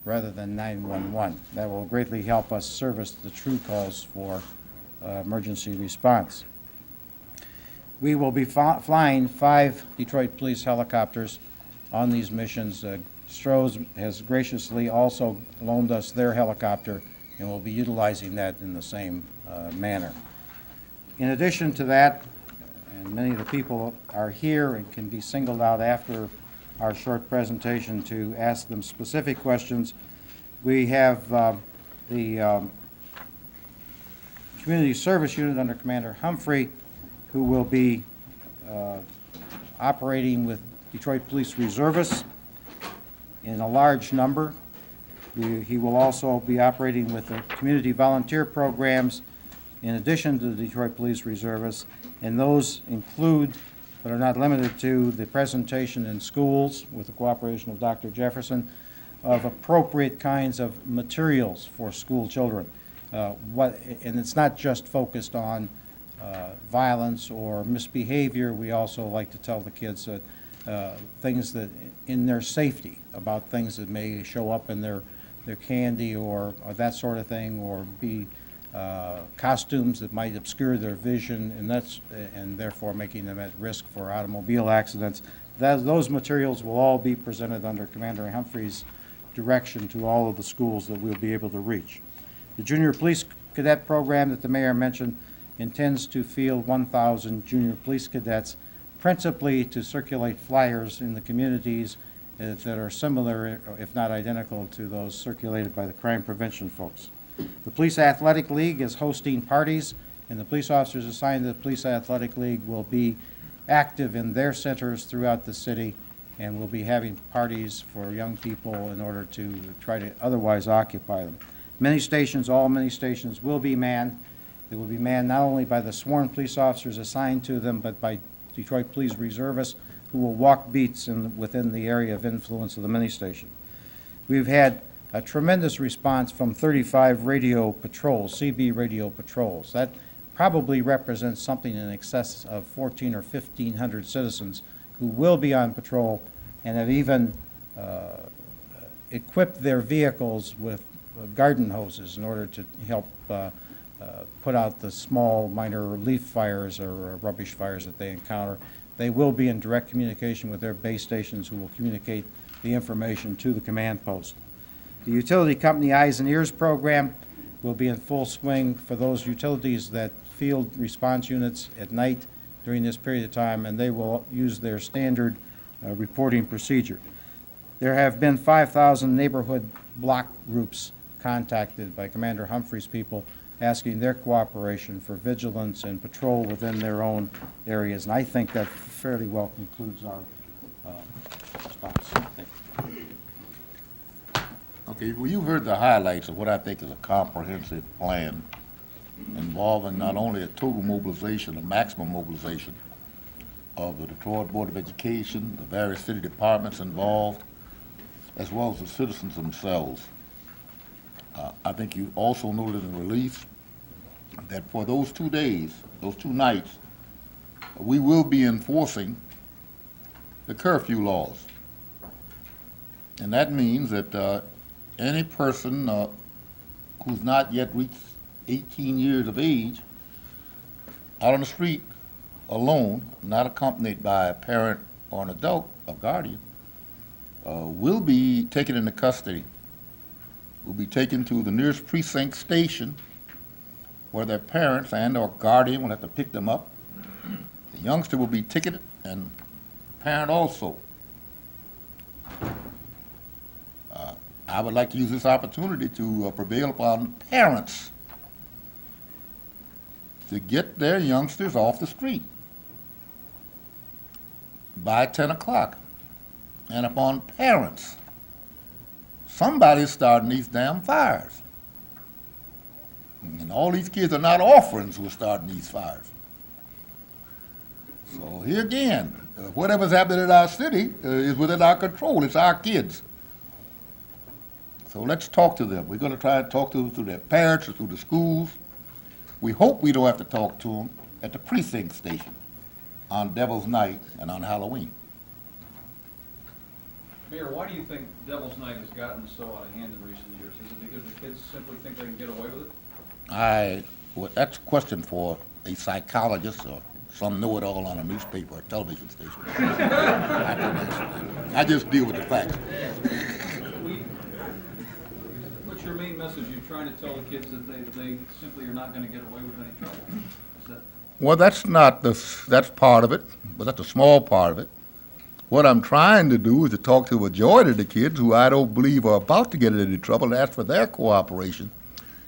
rather than 911. That will greatly help us service the true calls for emergency response. We will be flying 5 Detroit Police helicopters on these missions. Stroh has graciously also loaned us their helicopter, and we'll be utilizing that in the same manner. In addition to that, and many of the people are here and can be singled out after our short presentation to ask them specific questions, we have the Community Service Unit under Commander Humphrey, who will be operating with Detroit Police Reservists in a large number. He will also be operating with the community volunteer programs in addition to the Detroit Police Reservists, and those include, but are not limited to, the presentation in schools with the cooperation of Dr. Jefferson of appropriate kinds of materials for school children. And it's not just focused on violence or misbehavior. We also like to tell the kids that things that in their safety, about things that may show up in their candy or that sort of thing, or be costumes that might obscure their vision, and therefore making them at risk for automobile accidents. Those materials will all be presented under Commander Humphrey's direction to all of the schools that we'll be able to reach. The Junior Police Cadet Program that the Mayor mentioned intends to field 1,000 junior police cadets, principally to circulate flyers in the communities that are similar, if not identical, to those circulated by the crime prevention folks. The Police Athletic League is hosting parties, and the police officers assigned to the Police Athletic League will be active in their centers throughout the city, and will be having parties for young people in order to try to otherwise occupy them. Many stations, all many stations, will be manned. They will be manned not only by the sworn police officers assigned to them, but by Detroit Police Reservists who will walk beats within the area of influence of the mini station. We've had a tremendous response from 35 radio patrols, CB radio patrols. That probably represents something in excess of 1,400 or 1,500 citizens who will be on patrol and have even equipped their vehicles with garden hoses in order to help put out the small minor leaf fires or rubbish fires that they encounter. They will be in direct communication with their base stations, who will communicate the information to the command post. The Utility Company Eyes and Ears program will be in full swing for those utilities that field response units at night during this period of time, and they will use their standard reporting procedure. There have been 5,000 neighborhood block groups contacted by Commander Humphrey's people asking their cooperation for vigilance and patrol within their own areas, and I think that fairly well concludes our response. Thank you. Okay, well, you've heard the highlights of what I think is a comprehensive plan involving not only a total mobilization, a maximum mobilization of the Detroit Board of Education, the various city departments involved, as well as the citizens themselves. I think you also noted in the release that for those 2 days, those 2 nights, we will be enforcing the curfew laws. And that means that any person who's not yet reached 18 years of age out on the street alone, not accompanied by a parent or an adult, a guardian, will be taken into custody. Will be taken to the nearest precinct station where their parents and or guardian will have to pick them up. The youngster will be ticketed, and the parent also. I would like to use this opportunity to prevail upon parents to get their youngsters off the street by 10 o'clock. And upon parents, somebody's starting these damn fires. And all these kids are not orphans who are starting these fires. So here again, whatever's happening in our city is within our control. It's our kids. So let's talk to them. We're going to try and talk to them through their parents or through the schools. We hope we don't have to talk to them at the precinct station on Devil's Night and on Halloween. Mayor, why do you think Devil's Night has gotten so out of hand in recent years? Is it because the kids simply think they can get away with it? Well, that's a question for a psychologist or some know-it-all on a newspaper or television station. I couldn't answer that. I just deal with the facts. What's your main message? You're trying to tell the kids that they simply are not going to get away with any trouble. Is that? Well, that's part of it, but that's a small part of it. What I'm trying to do is to talk to the majority of the kids who I don't believe are about to get into any trouble and ask for their cooperation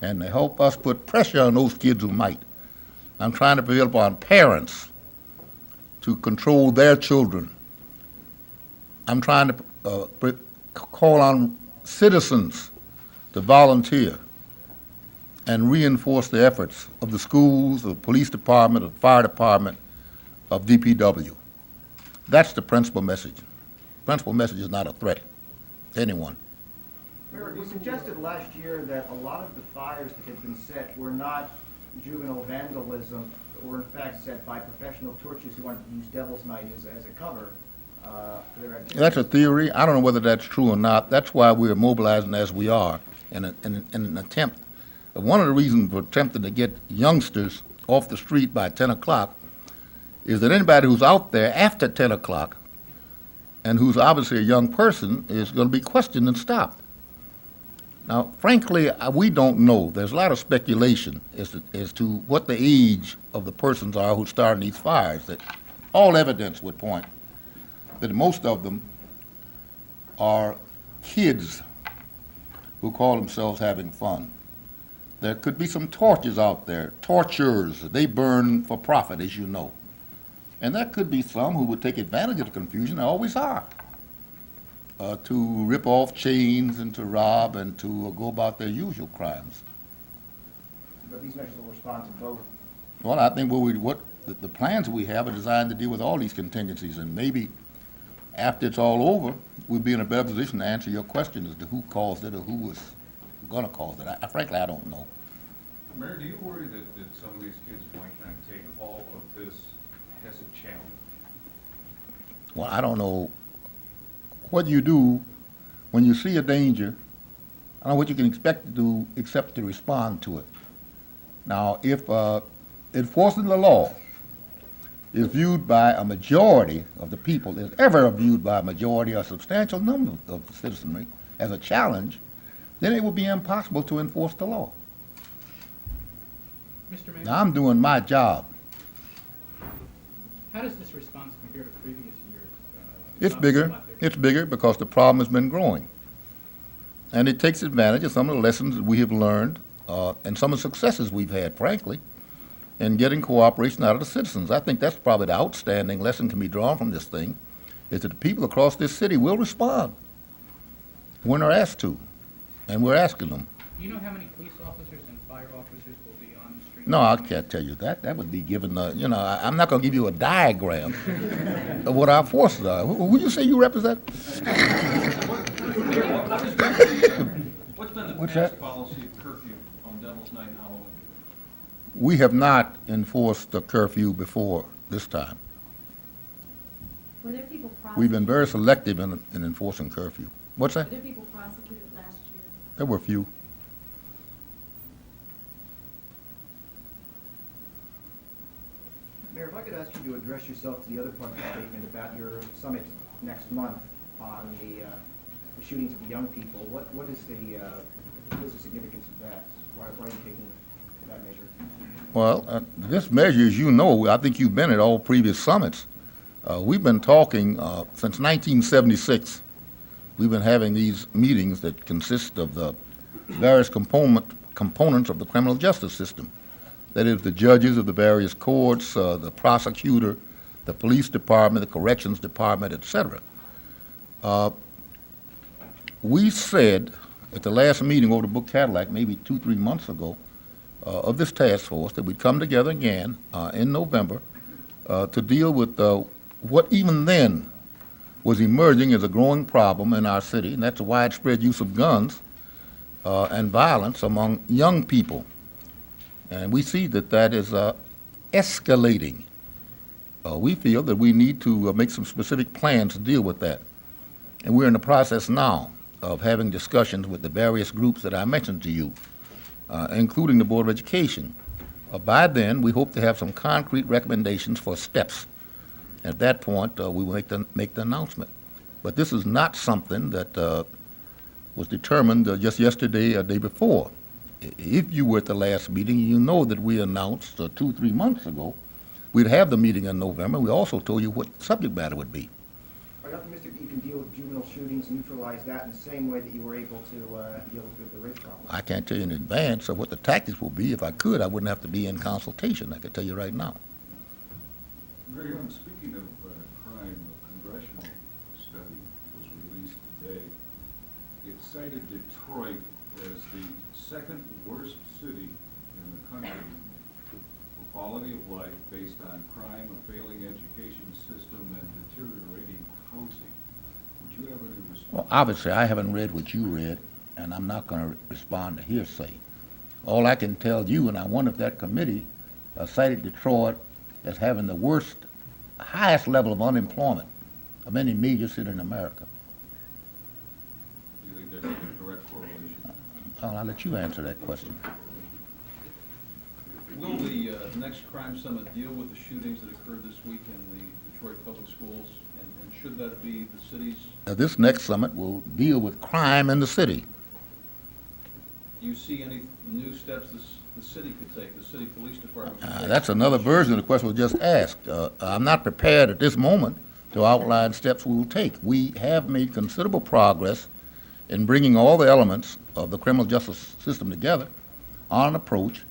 and to help us put pressure on those kids who might. I'm trying to prevail upon parents to control their children. I'm trying to call on citizens to volunteer and reinforce the efforts of the schools, of the police department, of the fire department, of DPW. That's the principal message. Principal message is not a threat to anyone. Mayor, it was suggested last year that a lot of the fires that had been set were not juvenile vandalism, or in fact set by professional torchers who wanted to use Devil's Night as a cover for their activities. That's a theory. I don't know whether that's true or not. That's why we're mobilizing as we are in an attempt. One of the reasons for attempting to get youngsters off the street by 10 o'clock is that anybody who's out there after 10 o'clock and who's obviously a young person is going to be questioned and stopped. Now, frankly, we don't know. There's a lot of speculation as to what the age of the persons are who started these fires. That all evidence would point that most of them are kids who call themselves having fun. There could be some torches out there, torturers. They burn for profit, as you know. And there could be some who would take advantage of the confusion, there always are, to rip off chains and to rob and to go about their usual crimes. But these measures will respond to both. Well, I think the plans we have are designed to deal with all these contingencies, and maybe after it's all over, we'll be in a better position to answer your question as to who caused it or who was going to cause it. Frankly, I don't know. Mayor, do you worry that some of these kids might not take all of this as a challenge? Well, I don't know what you do when you see a danger. I don't know what you can expect to do except to respond to it. Now, if enforcing the law is viewed by a majority of the people, is ever viewed by a majority or a substantial number of the citizenry as a challenge, then it will be impossible to enforce the law. Mr. Mayor, Now, I'm doing my job. how does this response compare to previous years? It's bigger. It's bigger because the problem has been growing. And it takes advantage of some of the lessons that we have learned and some of the successes we've had, frankly, in getting cooperation out of the citizens. I think that's probably the outstanding lesson can be drawn from this thing, is that the people across this city will respond when they're asked to, and we're asking them. Do you know how many police officers and fire officers will be on the street? No, I can't tell you that. That would be given, I'm not going to give you a diagram of what our forces are. Who would you say you represent? What's been the What's past that? policy of curfew on Devil's Night and Halloween? We have not enforced the curfew before this time. Were there people We've been prosecuted? very selective in enforcing curfew. What's Were that? there people prosecuted last year? There were a few. Mayor, if I could ask you to address yourself to the other part of the statement about your summit next month on the shootings of the young people. What is the significance of that? Why are you taking that measure? Well, this measure, as you know, I think you've been at all previous summits. We've been talking since 1976. We've been having these meetings that consist of the various components of the criminal justice system. That is, the judges of the various courts, the prosecutor, the police department, the corrections department, etc. We said at the last meeting over the book Cadillac, maybe 2-3 months ago, of this task force, that we'd come together again in November to deal with what even then was emerging as a growing problem in our city, and that's the widespread use of guns and violence among young people. And we see that that is escalating. We feel that we need to make some specific plans to deal with that. And we're in the process now of having discussions with the various groups that I mentioned to you, including the Board of Education. By then, we hope to have some concrete recommendations for steps. At that point, we will make the announcement. But this is not something that was determined just yesterday or day before. If you were at the last meeting, you know that we announced 2-3 months ago we'd have the meeting in November. We also told you what the subject matter would be. Are you optimistic that you can deal with juvenile shootings, neutralize that in the same way that you were able to deal with the rape problem? I can't tell you in advance of what the tactics will be. If I could, I wouldn't have to be in consultation. I could tell you right now. Mayor, speaking of crime, a congressional study was released today. It cited Detroit as the second worst city in the country for quality of life based on crime, a failing education system, and deteriorating housing. Would you have any response? Well, obviously, I haven't read what you read, and I'm not going to respond to hearsay. All I can tell you, and I wonder if that committee cited Detroit as having the worst, highest level of unemployment of any major city in America. Do you think there's a direct correlation? Well, I'll let you answer that question. Will the next crime summit deal with the shootings that occurred this week in the Detroit Public Schools? And should that be the city's? This next summit will deal with crime in the city. Do you see any new steps the city could take, the city police department could take? That's another version of the question was just asked. I'm not prepared at this moment to outline steps we will take. We have made considerable progress in bringing all the elements of the criminal justice system together on an approach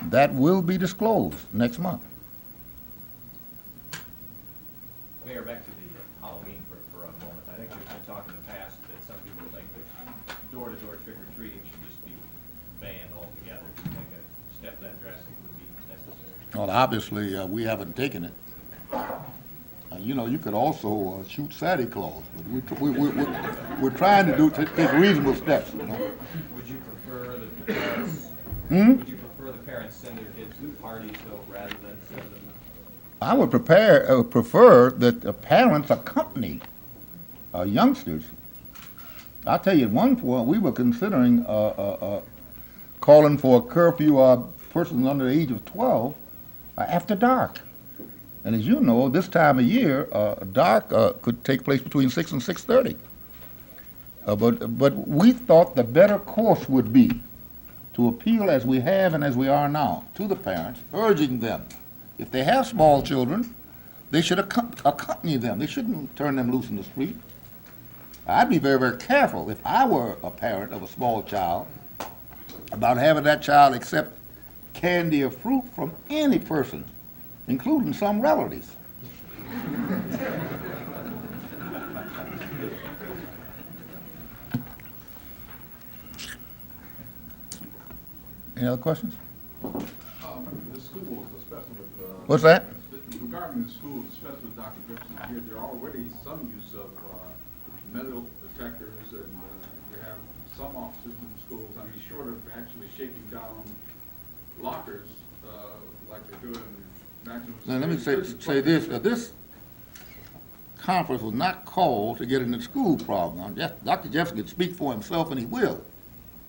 that will be disclosed next month. Mayor, back to the Halloween for a moment. I think there's been talk in the past that some people think that door-to-door trick-or-treating should just be banned altogether. Do you think a step that drastic would be necessary? Well, obviously, we haven't taken it. You know, you could also shoot Santa Claus, but we're trying to take reasonable steps, you know. Would you prefer that the parents, would you prefer the parents send their kids to parties, though, rather than send them? I would prefer that the parents accompany youngsters. I'll tell you, at one point, we were considering calling for a curfew of persons under the age of 12 after dark. And as you know, this time of year, dark could take place between 6 and 6:30. But we thought the better course would be to appeal as we have and as we are now to the parents, urging them, if they have small children, they should accompany them. They shouldn't turn them loose in the street. I'd be very, very careful if I were a parent of a small child about having that child accept candy or fruit from any person, including some relatives. Any other questions? The schools, especially with... What's that? Regarding the schools, especially with Dr. Jefferson here, there are already some use of metal detectors, and you have some officers in schools, I mean, short of actually shaking down lockers like they do in maximum... Now, let me say this. This conference was not called to get into the school problem. Now, Dr. Jefferson can speak for himself, and he will.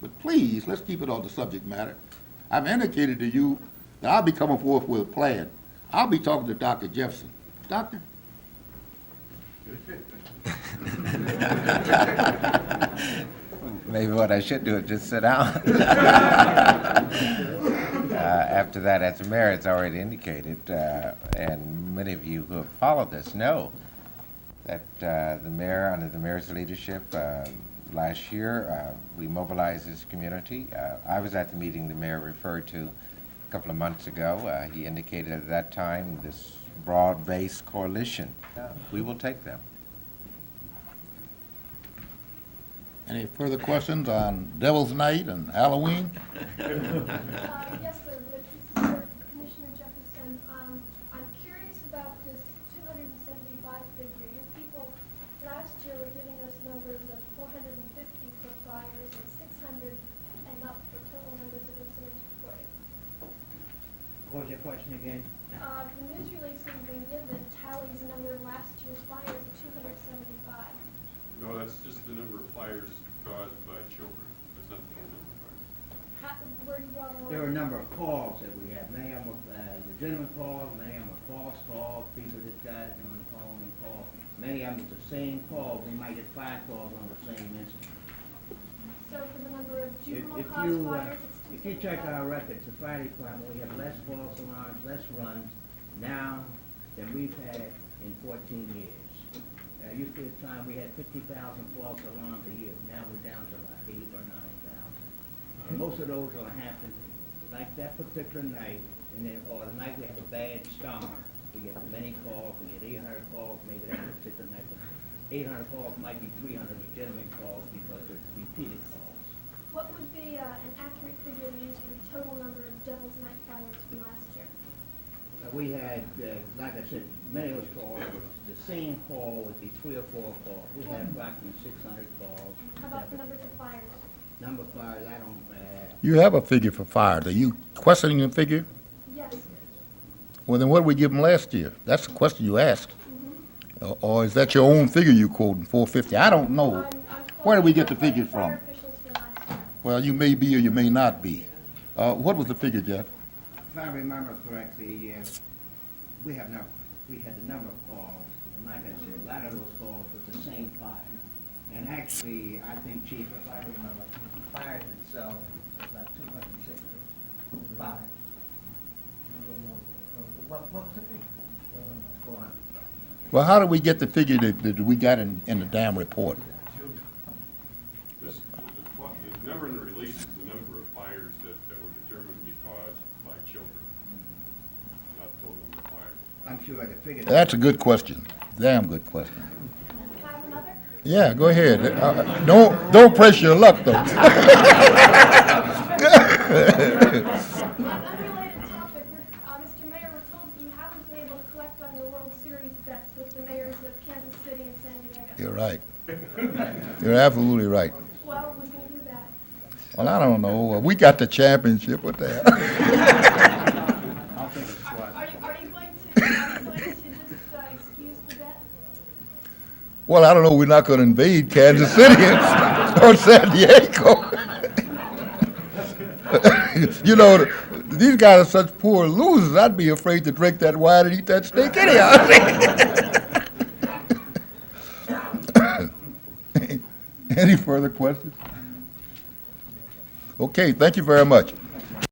But please, let's keep it on the subject matter. I've indicated to you that I'll be coming forth with a plan. I'll be talking to Dr. Jefferson. Doctor? Maybe what I should do is just sit down. After that, as the mayor has already indicated, and many of you who have followed this know that the mayor, under the mayor's leadership, last year, we mobilized this community. I was at the meeting the mayor referred to a couple of months ago. He indicated at that time this broad-based coalition. We will take them. Any further questions on Devil's Night and Halloween? Yes, sir, but this is for Commissioner Jefferson. I'm curious about this 275 figure. You people last year were giving us numbers of 450 for fires and 600 and up for total numbers of incidents reported. What was your question again? The news release that you've been given tallies the number of last year's fires of 275. No, that's just the number of fires caused by children. That's not the total number of fires. Where do you draw the line? There are a number of calls that we have. Many of them are legitimate calls, many of them are false calls. People just got on the phone and call. Many of them are the same call. We might get 5 calls on the same incident. So for the number of juvenile If cause you, fires, it's if you check 275? our records, the fire department, we have less false alarms, less runs now than we've had in 14 years. Used to be a time we had 50,000 false alarms a year. Now we're down to like 8 or 9,000. And most of those will happen like that particular night, and then, or the night we have a bad storm. We get many calls, we get 800 calls, maybe that particular night, but 800 calls might be 300 legitimate calls because they're repeated calls. What would be an accurate figure to use for the total number of Devil's Night fires from last year? We had, like I said, many of those calls, the same call would be 3 or 4 calls. We had approximately 600 calls. How about the numbers of fires? Number of fires, I don't, You have a figure for fires. Are you questioning the figure? Yes. Well, then what did we give them last year? That's the question you asked. Or is that your own figure you quoting, 450? I don't know. Where did we get the figure from? Fire officials from last year. Well, you may be or you may not be. What was the figure, Jeff? if I remember correctly, we had the number of calls, and like I said, a lot of those calls was the same fire. And actually, I think, Chief, if I remember, the fire itself was about 260 fires. What was the figure? Go on. Well, how did we get the figure that we got in the damn report? The number in the release is the number of fires that were determined to be caused by children, not the total number of fires. I'm sure the figure. That's a good question. Damn good question. Have another? Yeah, go ahead. Don't press your luck, though. On unrelated topic, Mr. Mayor, we're told you haven't been able to collect on your World Series bets with the mayors of Kansas City and San Diego. You're right. You're absolutely right. Well, we can do that. Well, I don't know. We got the championship with that. I'll take a squad. Are you going to just excuse the bet? Well, I don't know. We're not going to invade Kansas City or San Diego. You know, these guys are such poor losers. I'd be afraid to drink that wine and eat that steak anyhow. Any further questions? Okay, thank you very much.